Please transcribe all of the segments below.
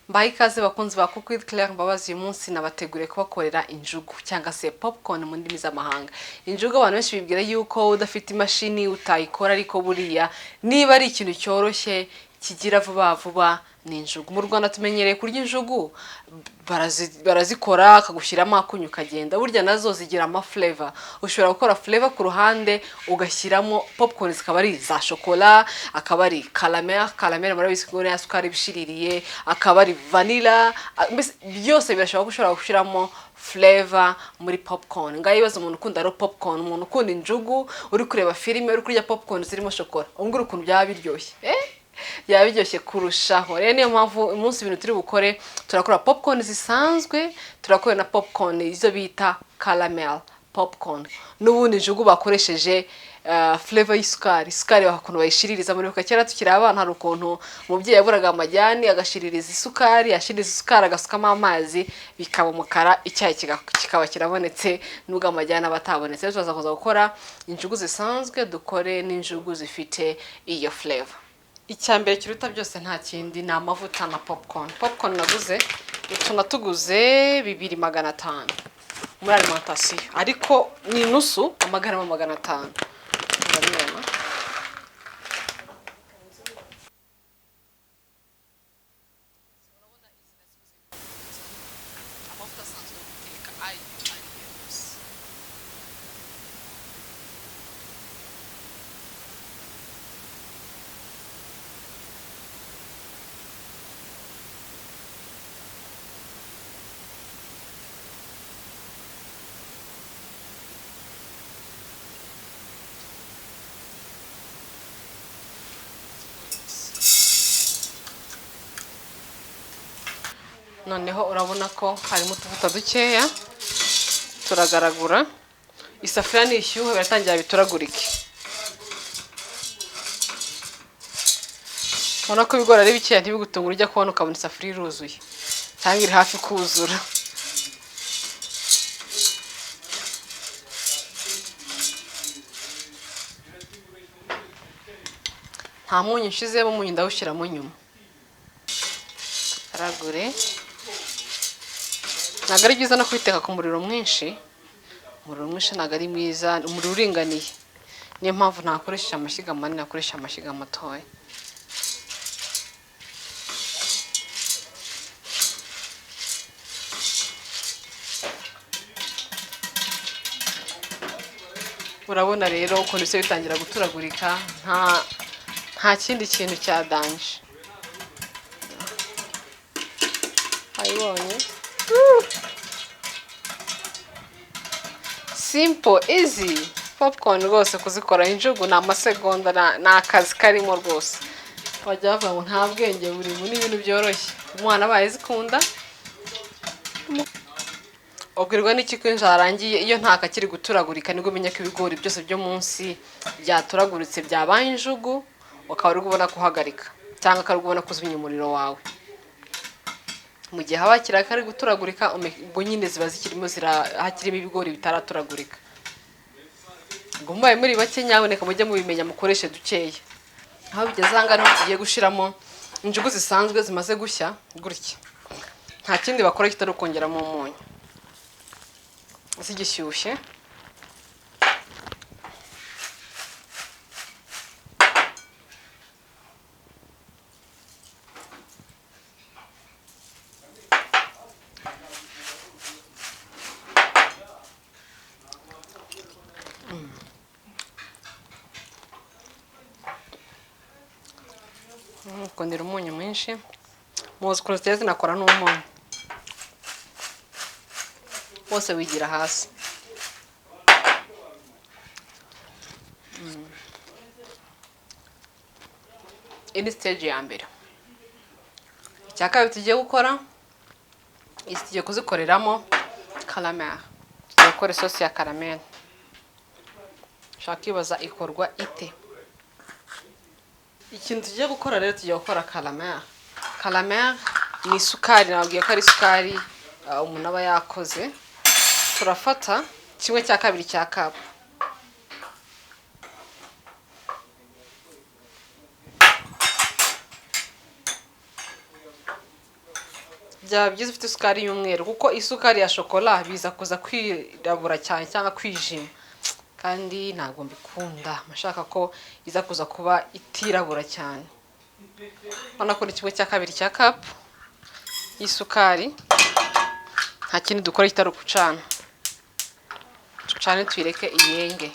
Mbaye ikaze bakunzi ba Kuko with Claire Mbabazi uyu munsi nabateguriye kubakorera injugu cyangwa se popcorn mu ndimi z'amahanga. Injugu abantu benshi bibwira yuko udafite imashini utayikora, ariko buriya niba ari ikintu cyoroshye kigira vuba vuba ni injugu. Mu Rwanda tumenyereye kurya injugu, barazikora akagushyiramo akunyu ukagenda. Burya nazo zigira ama flavor. Ushobora gukora flavor ku ruhande ugashyiramo popcorn, zikaba ari za chocolat, akaba ari caramel murabizi ko ya sukari bishiririye, akaba ari vanilla, byose birashobora gushobora gushyiramo flavor muri popcorn. Ngayibaza umuntu ukunda ro popcorn, umuntu ukunda injugu, uri kureba filime, uri kurya popcorn zirimo chocolat, umbwira ukuntu byaba biryoshye. Yabiryoshye kurushaho. Rero niyo mpamvu umunsi ibintu turi bukore, turakora popcorn zisanzwe, turakora na popcorn izo bita caramel popcorn. N'ubundi injugu bakoresheje flavor y'isukari bakakuntu bayishiririza. Muri kera tukiri abana hari ukuntu umubyeyi yaburaga amajyani agashiririza isukari, yashiriza isukari agasukamo amazi bikaba umukara, icyayi kikaba kirabonetse nubwo amajyani abatabonetse. Rero tuzaza kuza gukora injugu zisanzwe, dukore n'injugu zifite iyo flavor. Icyambere kiruta byose nta kindi ni amavuta na popcorn. Popcorn naguze tuguze 2,500 muri alimentation, ariko ni nusu amagarama 500. Ndabibona amavuta asanzwe guteka ayo noneho urabona ko harimo utuvuta dukeya, turagaragura. Isafuriya nishyuha biratangira bituragurike. Ubona ko ibigori ari bikeya ntibigutungura, ujya kubona ukabona isafuriya iruzuye cyangwa iri hafi kuzura. Nta munyu nshizemo, umunyu ndawushyiramo nyuma. Aragure. Ntabwo ari byiza no kubiteka ku muriro mwinshi. Umuriro mwinshi ntabwo ari mwiza, umuriro uringaniye. Niyo mpamvu ntakoresha amashyiga manini, nakoresha amashyiga matoya. Urabona rero ukuntu bise bitangira guturagurika, nta kindi kintu cya danje. Ayibonye. Simple, easy. Popcorn rwose kuzikora injugu ni amasegonda, ni akazi karimo rwose. Wajya bavuga ngo nta bwenge burimo, ni ibintu byoroshye. Umwana abaye zikunda. Ubwirwa n'iki ko injarangiye iyo nta kakiri guturagurika, nibwo umenya ko ibigori byose byo munsi byaturaguritse byabaye injugu, ukaba uri kubona kuhagarika cyangwa ukaba uri kubona kuzimya umuriro wawe. Mu gihe haba kiri guturagurika, ubwo nyine ziba zikirimo hakirimo ibigori bitaraturagurika. Ubwo mbaye muri bake nyaboneka mujye mubimenya, mukoreshe dukeya. Aho bigeze aha ngaha tugiye gushiramo injugu zisanzwe zimaze gushya gutya. Nta kindi bakora kitari ukongeramo umunyu. Zigishyushye. Kongera umunyu mwinshi. Muzi ukuntu ziteye zinakora n'umunyu. Wose wigira hasi. Ini stage ya mbere. Icya kabiri tugiye gukora, tugiye kuzikoreramo caramel. Tugiye gukora isosi ya caramel. Shaka ibaza ikorwa ite. Ikintu tugiye gukora rero, tugiye gukora caramel. Caramel ni isukari, nabwiye ko ari isukari umuntu aba yakoze. Turafata 1/2 cya cup. byaba byiza ufite isukari y'umweru kuko isukari ya shokora biza kuza kwirabura cyane cyangwa kwijima kandi ntabwo mbikunda mashaka ko iza kuza kuba itirabura cyane. Urabona ko ni kimwe cya kabiri cya cup y'isukari, nta kindi dukora kitari gucana, ducane tuyireke iyenge.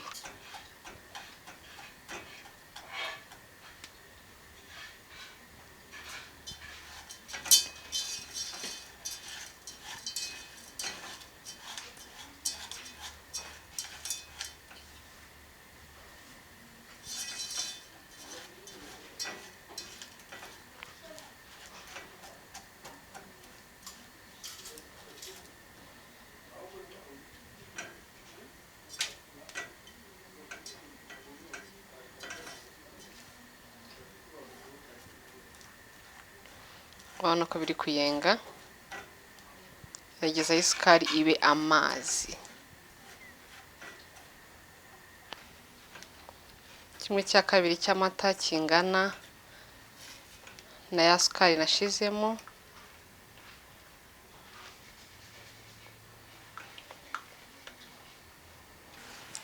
Urabona ko biri kuyenga, yagezaho isukari ibe amazi. Kimwe cya kabiri cy'amata kingana na ya sukari nashizemo.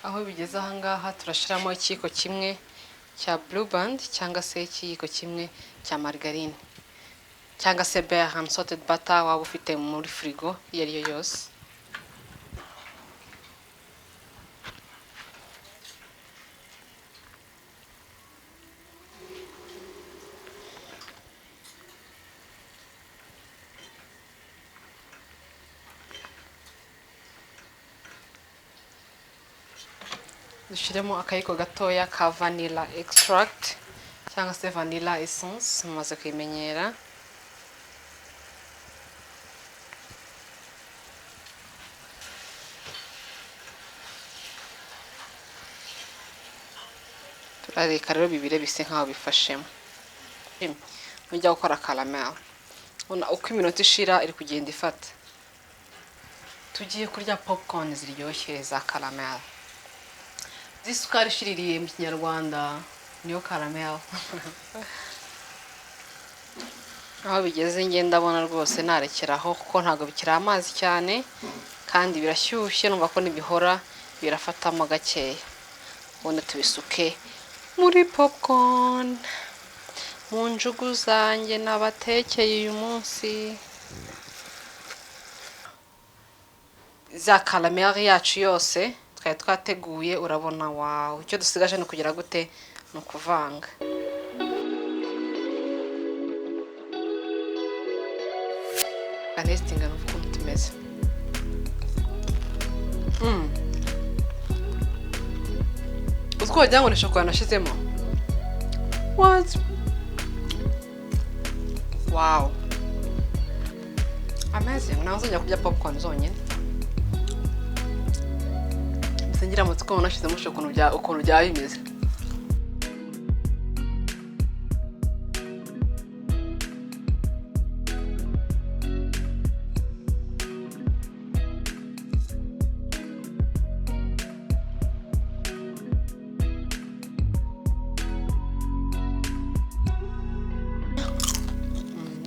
Aho bigeze aha ngaha turashiramo ikiyiko kimwe cya blue band cyangwa se ikiyiko kimwe cya margarine cyangwa se beurre unsalted butter waba ufite muri frigo iyo ari yo yose. Dushiremo akayiko gatoya ka vanilla extract cyangwa se vanilla essence mumaze kuyimenyera. Turareka rero bibire bise nkaho bifashemo. Nujya gukora caramel, ubona uko iminota ishira iri kugenda ifata. Tugiye kurya popcorn ziryoshye za caramel. Zisukari ishiririye mu Kinyarwanda niyo caramel. Aho bigeze nge ndabona rwose narekeraho kuko ntago bikira amazi cyane kandi birashyushye, numva ko nibihora birafatamo gakeya. Ubone tubisuke muri popcorn mu njugu zanjye nabatekeye uyu munsi. Za caramel yacu yose twari twateguye, urabona wow, icyo dusigaje no kugira gute no kuvanga. Anestinga n'ukuntu tumeze. Uzko wagira ngo ni shokora nashizemo. What? Wow. Amazing. Nazo njya kurya popcorn zonyine. Singira mutsiko nashizemo shokora ukuntu bya bimeze.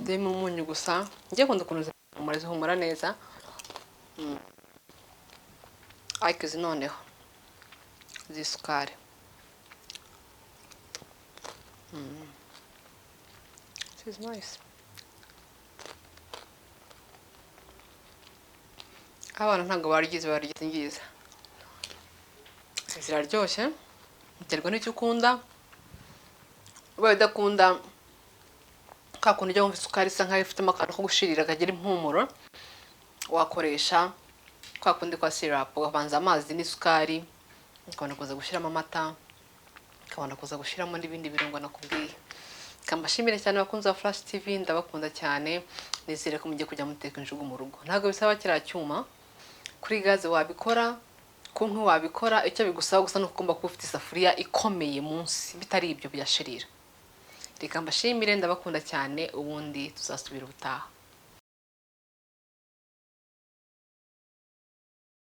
Ndimo umunyu gusa, ngiye kunda kunoza humura neza. Ariko izi noneho zisukari. This is nice. Abana ntabwo barigize ngiza. Ziraryoshye, biterwa n'icyo ukunda. Ubaye udakunda kakundi ujya wumva isukari isa nkaho ifite akantu ko gushirira kagira impumuro, wakoresha kakundi kwa syrup, ukavanza amazi n'isukari, ukabona kuza gushyiramo amata, ukabona kuza gushyiramo n'ibindi birungo nakubwiye. Kambashimire cyane bakunze wa Flash TV, ndabakunda cyane. Nizere ko mugiye kujya muteka injugu mu rugo. Ntabwo bisaba kiriya cyuma, kuri gaze wabikora, ku nkwi wabikora. Icyo bigusaba gusa no kugomba kuba ufite isafuriya ikomeye munsi, bitari ibyo byashirira. Reka mbashimire, ndabakunda cyane, ubundi tuzasubira ubutaha.